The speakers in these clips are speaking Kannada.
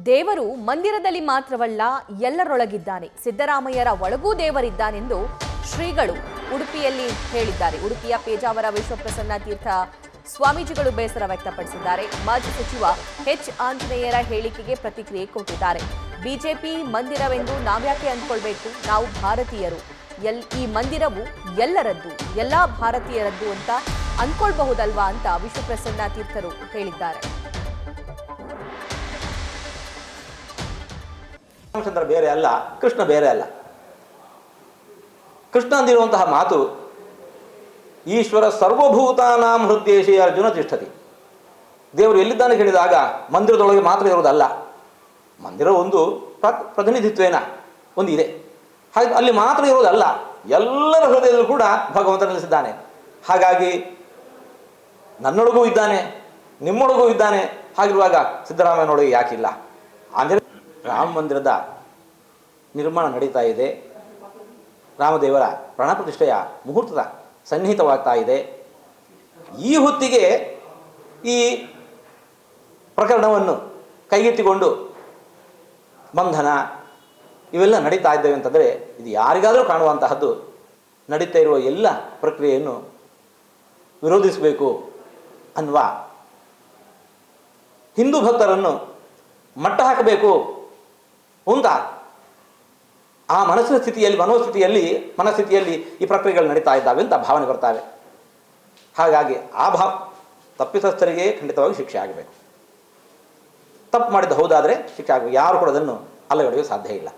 ದೇವರು ಮಂದಿರದಲ್ಲಿ ಮಾತ್ರವಲ್ಲ ಎಲ್ಲರೊಳಗಿದ್ದಾನೆ. ಸಿದ್ದರಾಮಯ್ಯರ ಒಳಗೂ ದೇವರಿದ್ದಾನೆಂದು ಶ್ರೀಗಳು ಉಡುಪಿಯಲ್ಲಿ ಹೇಳಿದ್ದಾರೆ. ಉಡುಪಿಯ ಪೇಜಾವರ ವಿಶ್ವಪ್ರಸನ್ನ ತೀರ್ಥ ಸ್ವಾಮೀಜಿಗಳು ಬೇಸರ ವ್ಯಕ್ತಪಡಿಸಿದ್ದಾರೆ. ಮಾಜಿ ಸಚಿವ ಎಚ್ ಆಂಜನೇಯರ ಹೇಳಿಕೆಗೆ ಪ್ರತಿಕ್ರಿಯೆ ಕೊಟ್ಟಿದ್ದಾರೆ. ಬಿಜೆಪಿ ಮಂದಿರವೆಂದು ನಾವ್ಯಾಕೆ ಅಂದ್ಕೊಳ್ಬೇಕು? ನಾವು ಭಾರತೀಯರು. ಈ ಮಂದಿರವು ಎಲ್ಲರದ್ದು, ಎಲ್ಲಾ ಭಾರತೀಯರದ್ದು ಅಂತ ಅಂದ್ಕೊಳ್ಬಹುದಲ್ವಾ ಅಂತ ವಿಶ್ವಪ್ರಸನ್ನ ತೀರ್ಥರು ಹೇಳಿದ್ದಾರೆ. ರಾಮಚಂದ್ರ ಬೇರೆ ಅಲ್ಲ, ಕೃಷ್ಣ ಬೇರೆ ಅಲ್ಲ. ಕೃಷ್ಣ ಅಂದಿರುವಂತಹ ಮಾತು ಈಶ್ವರ ಸರ್ವಭೂತಾನಾಂ ಹೃದ್ದೇಶಿ ಅರ್ಜುನ ತಿಷ್ಠತಿ. ದೇವರು ಎಲ್ಲಿದ್ದಾನೆ ಹೇಳಿದಾಗ ಮಂದಿರದೊಳಗೆ ಮಾತ್ರ ಇರುವುದಲ್ಲ. ಮಂದಿರ ಒಂದು ಪ್ರತಿನಿಧಿತ್ವೇನ ಒಂದು ಇದೆ, ಹಾಗೆ ಅಲ್ಲಿ ಮಾತ್ರ ಇರುವುದಲ್ಲ, ಎಲ್ಲರ ಹೃದಯದಲ್ಲೂ ಕೂಡ ಭಗವಂತ ನೆಲೆಸಿದ್ದಾನೆ. ಹಾಗಾಗಿ ನನ್ನೊಳಗೂ ಇದ್ದಾನೆ, ನಿಮ್ಮೊಳಗೂ ಇದ್ದಾನೆ. ಹಾಗಿರುವಾಗ ಸಿದ್ದರಾಮಯ್ಯನೊಳಗೆ ಯಾಕಿಲ್ಲ? ಅಂದರೆ ರಾಮ ಮಂದಿರದ ನಿರ್ಮಾಣ ನಡೀತಾ ಇದೆ. ರಾಮದೇವರ ಪ್ರಾಣ ಪ್ರತಿಷ್ಠೆಯ ಮುಹೂರ್ತದ ಸನ್ನಿಹಿತವಾಗ್ತಾ ಇದೆ. ಈ ಹೊತ್ತಿಗೆ ಈ ಪ್ರಕರಣವನ್ನು ಕೈಗೆತ್ತಿಕೊಂಡು ಬಂಧನ ಇವೆಲ್ಲ ನಡೀತಾ ಇದ್ದೇವೆ ಅಂತಂದರೆ ಇದು ಯಾರಿಗಾದರೂ ಕಾಣುವಂತಹದ್ದು. ನಡೀತಾ ಇರುವ ಎಲ್ಲ ಪ್ರಕ್ರಿಯೆಯನ್ನು ವಿರೋಧಿಸಬೇಕು ಅನ್ನುವ, ಹಿಂದೂ ಭಕ್ತರನ್ನು ಮಟ್ಟ ಹಾಕಬೇಕು ಅಂತ ಆ ಮನಸ್ಥಿತಿಯಲ್ಲಿ ಈ ಪ್ರಕ್ರಿಯೆಗಳು ನಡೀತಾ ಇದ್ದಾವೆ ಅಂತ ಭಾವನೆ ಬರ್ತಾವೆ. ಹಾಗಾಗಿ ಆ ತಪ್ಪಿತಸ್ಥರಿಗೆ ಖಂಡಿತವಾಗಿ ಶಿಕ್ಷೆ ಆಗಬೇಕು. ತಪ್ಪು ಮಾಡಿದ್ದು ಹೌದಾದರೆ ಶಿಕ್ಷೆ ಆಗಬೇಕು. ಯಾರು ಕೂಡ ಅದನ್ನು ಅಲ್ಲಗಡೆಯಲು ಸಾಧ್ಯ ಇಲ್ಲ.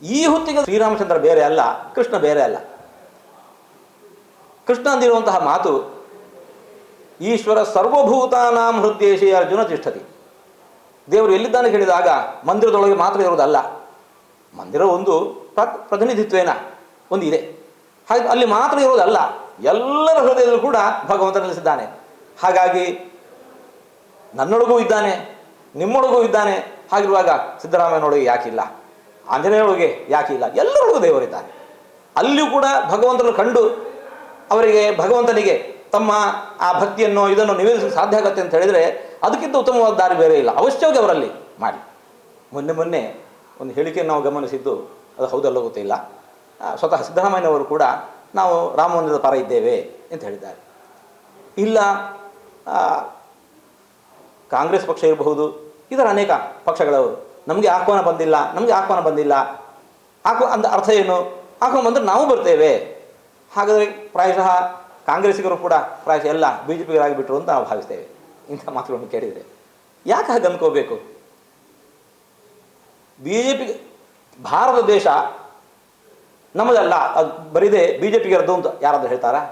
ಈ ಹೊತ್ತಿಗೆ ಶ್ರೀರಾಮಚಂದ್ರ ಬೇರೆ ಅಲ್ಲ, ಕೃಷ್ಣ ಬೇರೆ ಅಲ್ಲ. ಕೃಷ್ಣ ಅಂದಿರುವಂತಹ ಮಾತು ಈಶ್ವರ ಸರ್ವಭೂತಾನಾಂ ಹೃದ್ದೇಶಿ ಅರ್ಜುನ ತಿಷ್ಠತಿ. ದೇವರು ಎಲ್ಲಿದ್ದಾನೆ ಹೇಳಿದಾಗ ಮಂದಿರದೊಳಗೆ ಮಾತ್ರ ಇರುವುದಲ್ಲ, ಮಂದಿರ ಒಂದು ಪ್ರತಿನಿಧಿತ್ವೇನ ಒಂದು ಇದೆ, ಹಾಗೆ ಅಲ್ಲಿ ಮಾತ್ರ ಇರುವುದಲ್ಲ, ಎಲ್ಲರ ಹೃದಯದಲ್ಲೂ ಕೂಡ ಭಗವಂತ ನೆಲೆಸಿದ್ದಾನೆ. ಹಾಗಾಗಿ ನನ್ನೊಳಗೂ ಇದ್ದಾನೆ, ನಿಮ್ಮೊಳಗೂ ಇದ್ದಾನೆ. ಹಾಗಿರುವಾಗ ಸಿದ್ದರಾಮಯ್ಯನೊಳಗೆ ಯಾಕಿಲ್ಲ? ಆಂಜನೇಯನೊಳಗೆ ಯಾಕಿಲ್ಲ? ಎಲ್ಲರೊಳಗೂ ದೇವರಿದ್ದಾನೆ. ಅಲ್ಲಿಯೂ ಕೂಡ ಭಗವಂತನನ್ನು ಕಂಡು ಅವರಿಗೆ ಭಗವಂತನಿಗೆ ತಮ್ಮ ಆ ಭಕ್ತಿಯನ್ನು ಇದನ್ನು ನಿವೇದಿಸಲು ಸಾಧ್ಯ ಆಗುತ್ತೆ ಅಂತ ಹೇಳಿದರೆ ಅದಕ್ಕಿಂತ ಉತ್ತಮವಾದ ದಾರಿ ಬೇರೆ ಇಲ್ಲ. ಅವಶ್ಯವಾಗಿ ಅವರಲ್ಲಿ ಮಾಡಿ. ಮೊನ್ನೆ ಒಂದು ಹೇಳಿಕೆಯನ್ನು ನಾವು ಗಮನಿಸಿದ್ದು ಅದು ಹೌದಲ್ಲ ಗೊತ್ತಿಲ್ಲ. ಸ್ವತಃ ಸಿದ್ದರಾಮಯ್ಯನವರು ಕೂಡ ನಾವು ರಾಮ ಮಂದಿರದ ಪರ ಇದ್ದೇವೆ ಅಂತ ಹೇಳಿದ್ದಾರೆ. ಇಲ್ಲ, ಕಾಂಗ್ರೆಸ್ ಪಕ್ಷ ಇರಬಹುದು, ಇದರ ಅನೇಕ ಪಕ್ಷಗಳವರು ನಮಗೆ ಆಹ್ವಾನ ಬಂದಿಲ್ಲ. ಅಂದ ಅರ್ಥ ಏನು? ಆಹ್ವಾನ ಬಂದರೆ ನಾವು ಬರ್ತೇವೆ. ಹಾಗಾದರೆ ಪ್ರಾಯಶಃ ಕಾಂಗ್ರೆಸ್ಸಿಗರು ಕೂಡ ಪ್ರಾಯಶಃ ಎಲ್ಲ ಬಿಜೆಪಿಗರಾಗಿಬಿಟ್ರು ಅಂತ ನಾವು ಭಾವಿಸ್ತೇವೆ. ಇಂಥ ಮಾತುಗಳನ್ನು ಕೇಳಿದರೆ ಯಾಕೆ ಹಾಗೆ ಅಂದ್ಕೋಬೇಕು? ಬಿಜೆಪಿ ಭಾರತ ದೇಶ ನಮ್ಮದಲ್ಲ, ಅದು ಬರೀದೆ ಬಿಜೆಪಿಗರದ್ದು ಅಂತ ಯಾರಾದರೂ ಹೇಳ್ತಾರಾ?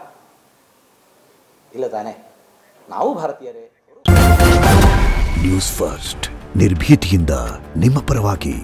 ಇಲ್ಲ ತಾನೆ. ನಾವು ಭಾರತೀಯರೇ. ನ್ಯೂಸ್ ಫಸ್ಟ್ ನಿರ್ಭೀತಿಯಿಂದ ನಿಮ್ಮ ಪರವಾಗಿ.